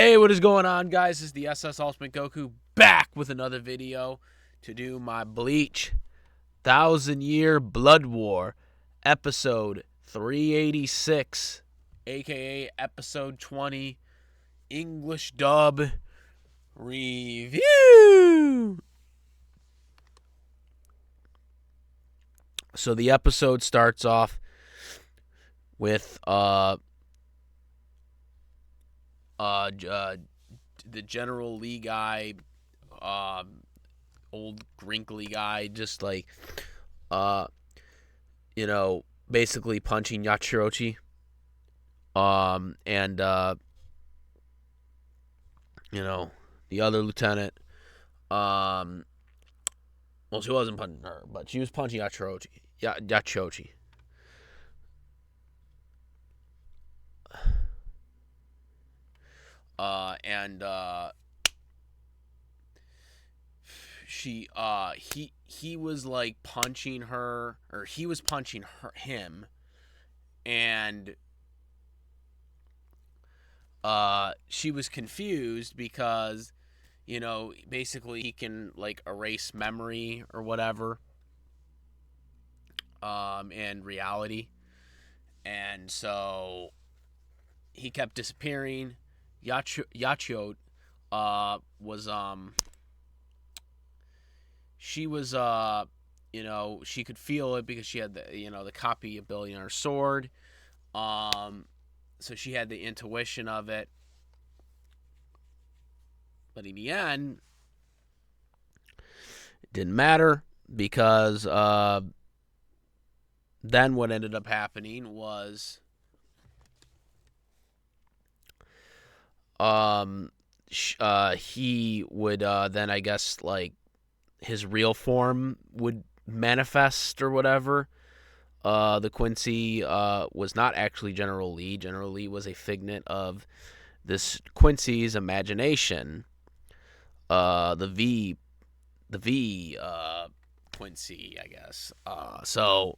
Hey, what is going on, guys? This is the Ultimate Goku back with another video to do my Bleach 1000-Year Blood War episode 386, aka episode 20, English dub review. So the episode starts off with the General Lee guy, old wrinkly guy, just like, basically punching Yachiru, and the other lieutenant, well, she wasn't punching her, but she was punching Yachiru. He was like punching her, or he was punching him, and she was confused because, basically he can like erase memory or whatever, and reality, and so he kept disappearing. Yachiru was she was she could feel it because she had the copy ability on her sword, so she had the intuition of it, but in the end it didn't matter because then what ended up happening was he would then, I guess, like, his real form would manifest or whatever. The Quincy was not actually General Lee. General Lee was a figment of this Quincy's imagination. The V Quincy, I guess. So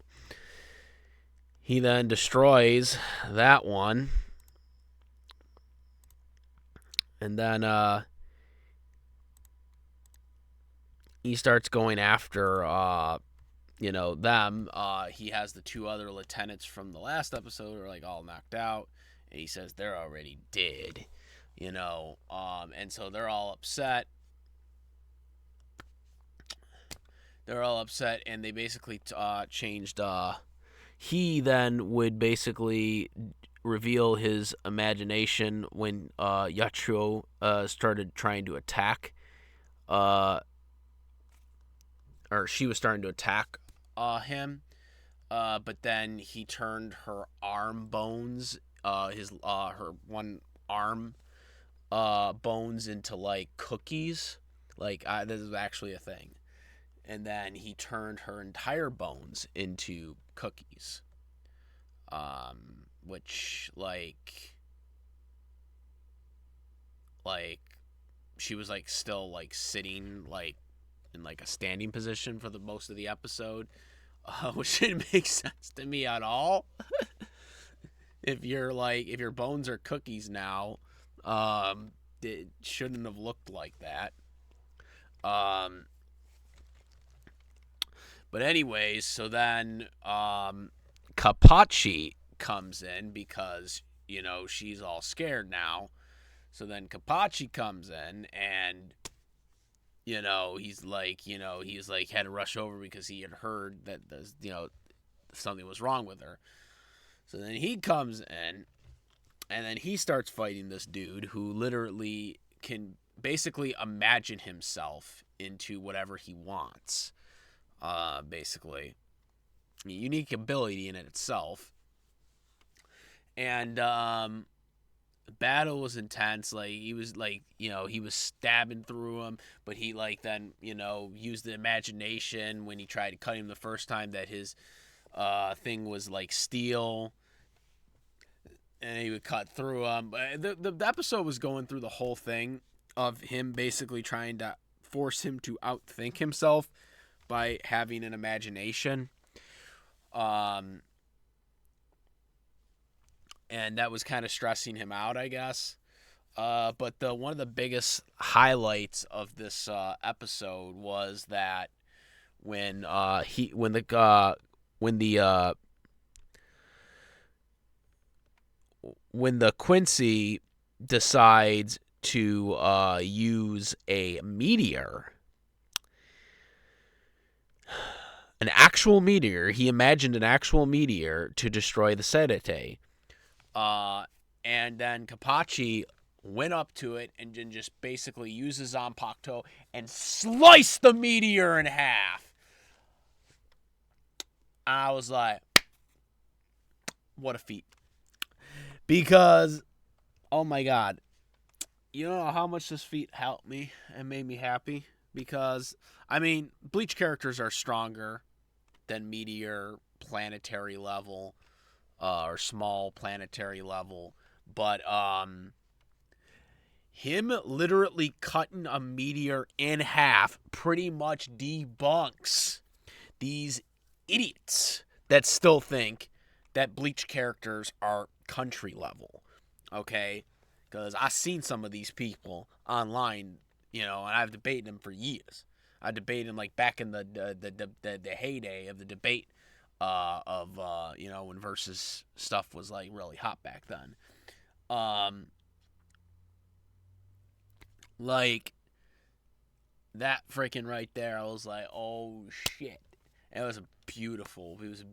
he then destroys that one. And then he starts going after, them. He has the two other lieutenants from the last episode are like all knocked out. And he says they're already dead, and so they're all upset. And they basically changed. He then would basically reveal his imagination when Yachiru started trying to attack, or she was starting to attack him, but then he turned her arm bones, her one arm bones into like cookies. Like, this is actually a thing. And then he turned her entire bones into cookies. Which, like she was like still like sitting like in like a standing position for the most of the episode, which didn't make sense to me at all. If your bones are cookies now, it shouldn't have looked like that. But anyways, so then Kenpachi comes in because, she's all scared now. So then Kenpachi comes in and, he's like had to rush over because he had heard that something was wrong with her. So then he comes in and then he starts fighting this dude who literally can basically imagine himself into whatever he wants. Basically. A unique ability in it itself. And the battle was intense. Like, he was like, he was stabbing through him, but he like then, used the imagination when he tried to cut him the first time that his thing was like steel, and he would cut through him. But the episode was going through the whole thing of him basically trying to force him to outthink himself by having an imagination. And that was kind of stressing him out, I guess. But the one of the biggest highlights of this episode was that when he when the when the Quincy decides to use a meteor, an actual meteor. He imagined an actual meteor to destroy the Sedate. And then Kenpachi went up to it and just basically used his Zanpakuto and sliced the meteor in half. I was like, what a feat. Because, oh my god, you know how much this feat helped me and made me happy? Because, I mean, Bleach characters are stronger than Meteor planetary level, or small planetary level. But, him literally cutting a meteor in half pretty much debunks these idiots that still think that Bleach characters are country level. Okay? Because I've seen some of these people online, and I've debated them for years. I debated them like back in the heyday of the debate of when versus stuff was like really hot back then. Like that freaking right there, I was like, oh shit. And it was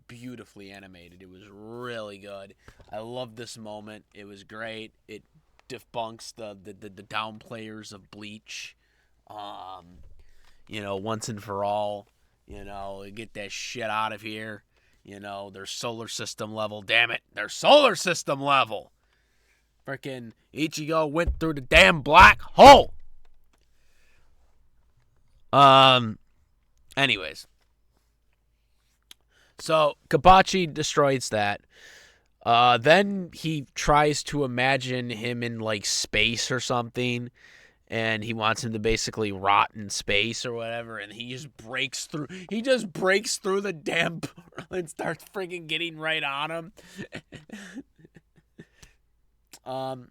beautifully animated. It was really good. I loved this moment. It was great. It debunks the down players of Bleach. Once and for all. Get that shit out of here. Their solar system level. Damn it. Their solar system level. Freaking Ichigo went through the damn black hole. Anyways. So, Kenpachi destroys that. Then he tries to imagine him in, like, space or something. And he wants him to basically rot in space or whatever. And he just breaks through. He just breaks through the damn portal and starts freaking getting right on him. And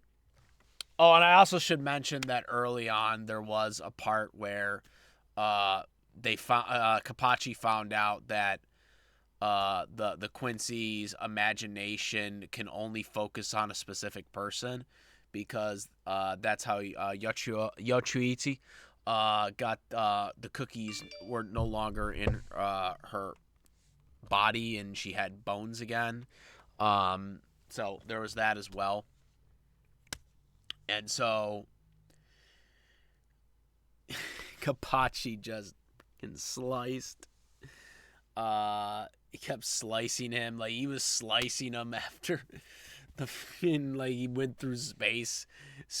I also should mention that early on there was a part where Kenpachi found out that the Quincy's imagination can only focus on a specific person, because that's how Yachiru got the cookies were no longer in her body and she had bones again. So there was that as well. And so Kenpachi just sliced. He kept slicing him. Like, he was slicing him after the he went through space.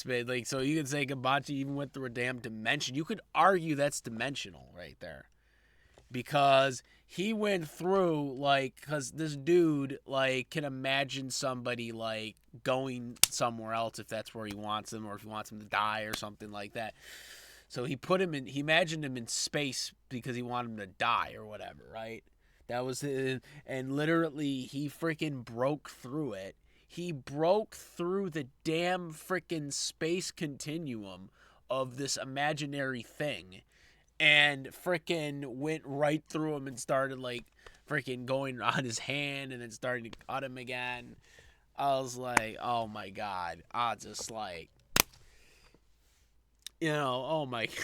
Like, so you could say Kenpachi even went through a damn dimension. You could argue that's dimensional right there. Because he went through, because this dude, can imagine somebody, going somewhere else if that's where he wants them, or if he wants him to die or something like that. So he imagined him in space because he wanted him to die or whatever, right? That was it. And literally, he freaking broke through it. He broke through the damn freaking space continuum of this imaginary thing. And freaking went right through him and started, freaking going on his hand and then starting to cut him again. I was like, oh my god. I just oh my god.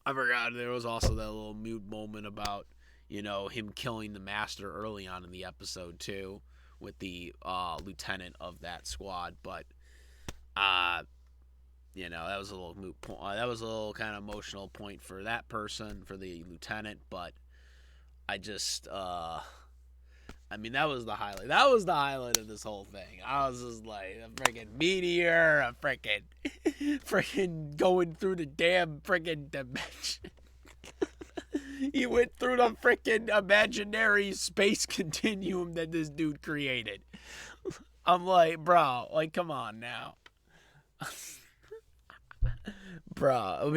I forgot there was also that little mute moment about, him killing the master early on in the episode too, with the lieutenant of that squad. But that was a little moot point. That was a little kind of emotional point for that person, for the lieutenant. But I just, that was the highlight. That was the highlight of this whole thing. I was just like, a freaking meteor, a freaking going through the damn freaking dimension. He went through the freaking imaginary space continuum that this dude created. I'm like, bro, come on now. Bro,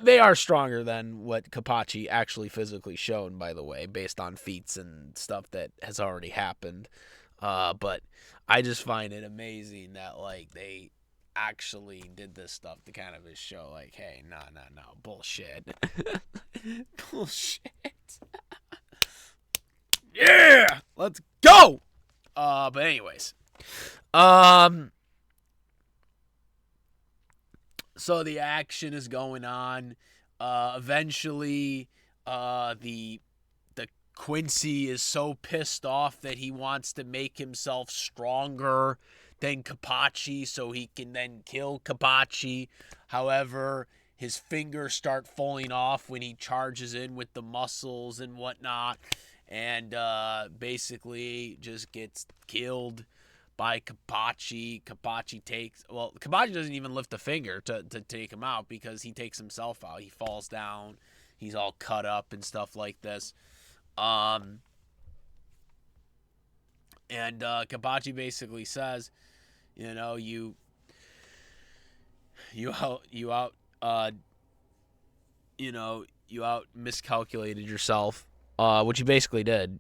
they are stronger than what Kenpachi actually physically shown, by the way, based on feats and stuff that has already happened. But I just find it amazing that like they actually did this stuff to kind of show like, hey, no, bullshit, bullshit. Yeah, let's go. But anyways, so the action is going on. Eventually, the Quincy is so pissed off that he wants to make himself stronger than Kenpachi so he can then kill Kenpachi. However, his fingers start falling off when he charges in with the muscles and whatnot, and basically just gets killed by Kenpachi. Kenpachi doesn't even lift a finger to take him out because he takes himself out. He falls down. He's all cut up and stuff like this. And Kenpachi basically says, you out miscalculated yourself, which he basically did,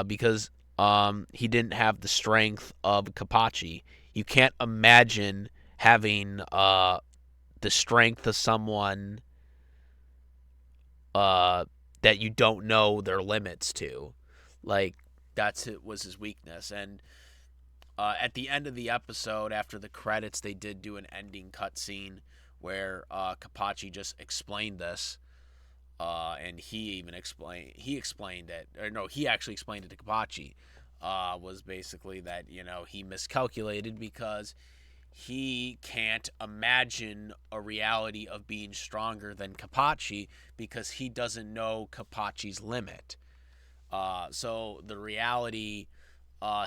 because he didn't have the strength of Kenpachi. You can't imagine having the strength of someone that you don't know their limits to. Like, was his weakness. And at the end of the episode, after the credits, they did do an ending cutscene where Kenpachi just explained this. And he explained it. Or no, he actually explained it to Kenpachi. Was basically that, he miscalculated because he can't imagine a reality of being stronger than Kenpachi because he doesn't know Kenpachi's limit. So the reality,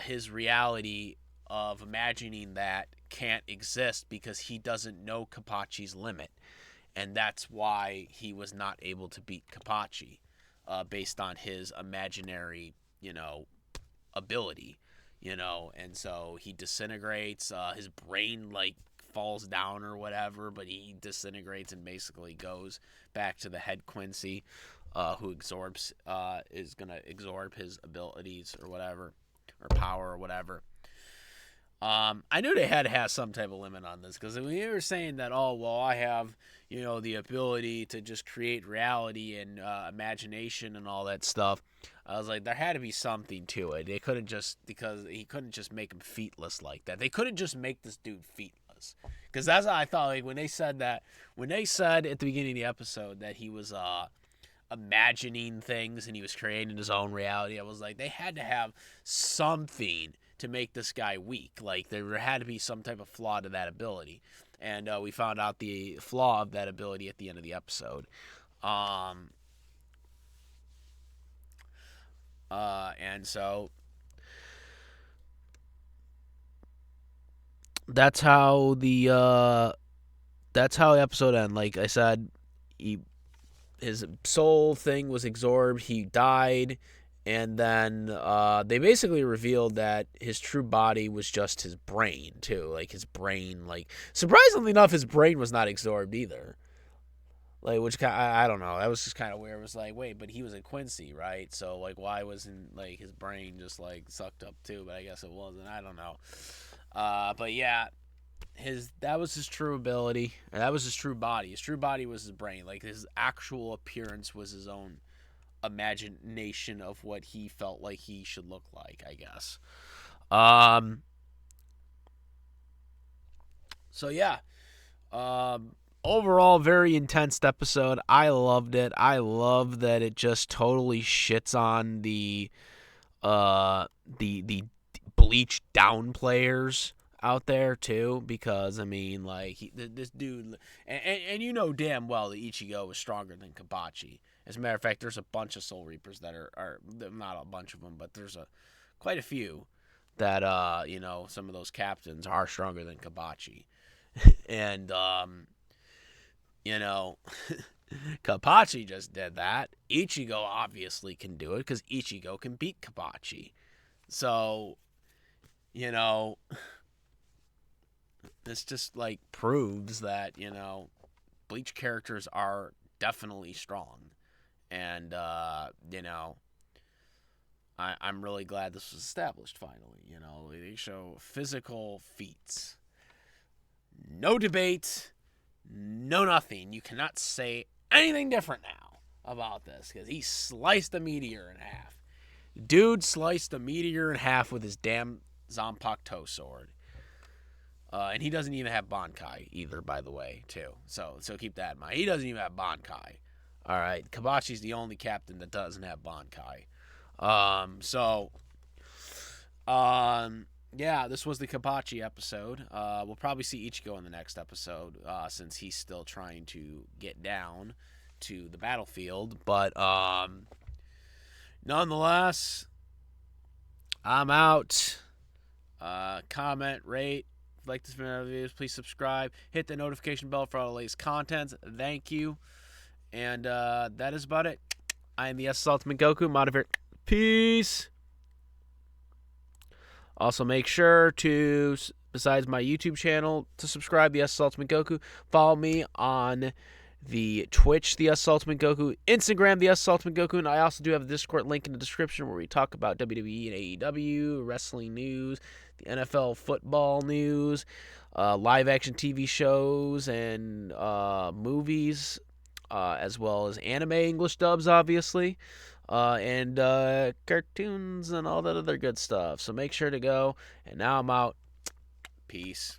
his reality of imagining that can't exist because he doesn't know Kenpachi's limit. And that's why he was not able to beat Kenpachi, based on his imaginary, ability. And so he disintegrates. His brain like falls down or whatever, but he disintegrates and basically goes back to the head Quincy, who is gonna absorb his abilities or whatever, or power or whatever. I knew they had to have some type of limit on this because when they were saying that, oh well, I have the ability to just create reality and imagination and all that stuff. I was like, there had to be something to it. They couldn't just, because he couldn't just make him feetless like that. They couldn't just make this dude feetless. Because that's what I thought, like, when they said at the beginning of the episode that he was imagining things and he was creating his own reality, I was like, they had to have something to make this guy weak. Like, there had to be some type of flaw to that ability. And we found out the flaw of that ability at the end of the episode. And so that's how the episode ended. Like I said, his soul thing was absorbed. He died, and then they basically revealed that his true body was just his brain too. Like his brain, like surprisingly enough, his brain was not absorbed either. Like, which I don't know. That was just kind of weird. It was like, wait, but he was in Quincy, right? So like, why wasn't like his brain just like sucked up too? But I guess it wasn't. I don't know. But yeah, that was his true ability, and that was his true body. His true body was his brain. Like his actual appearance was his own imagination of what he felt like he should look like, I guess. So yeah. Overall, very intense episode. I loved it. I love that it just totally shits on the Bleach down players out there too, because I mean, like this dude, and you know damn well that Ichigo is stronger than Kenpachi. As a matter of fact, there's a bunch of Soul Reapers that are not a bunch of them, but there's quite a few that some of those captains are stronger than Kenpachi, and Kenpachi just did that. Ichigo obviously can do it because Ichigo can beat Kenpachi. So, this just like proves that, Bleach characters are definitely strong. And, I'm really glad this was established finally. You know, they show physical feats. No debate, no nothing. You cannot say anything different now about this because he sliced a meteor in half. Dude sliced a meteor in half with his damn Zanpakuto sword. And he doesn't even have Bankai either, by the way, too. So keep that in mind. He doesn't even have Bankai. All right, Kabachi's the only captain that doesn't have Bankai. Yeah, this was the Kenpachi episode. We'll probably see Ichigo in the next episode, since he's still trying to get down to the battlefield. But nonetheless, I'm out. Comment, rate. If you like this video, please subscribe. Hit the notification bell for all the latest content. Thank you. And that is about it. I am the Ultimate Goku. I'm out of here. Peace. Also, make sure to, besides my YouTube channel, to subscribe to the Ultimate Goku. Follow me on the Twitch, the Ultimate Goku, Instagram, the Ultimate Goku, and I also do have a Discord link in the description where we talk about WWE and AEW, wrestling news, the NFL football news, live-action TV shows, and movies, as well as anime English dubs, obviously. And cartoons and all that other good stuff. So make sure to go. And now I'm out. Peace.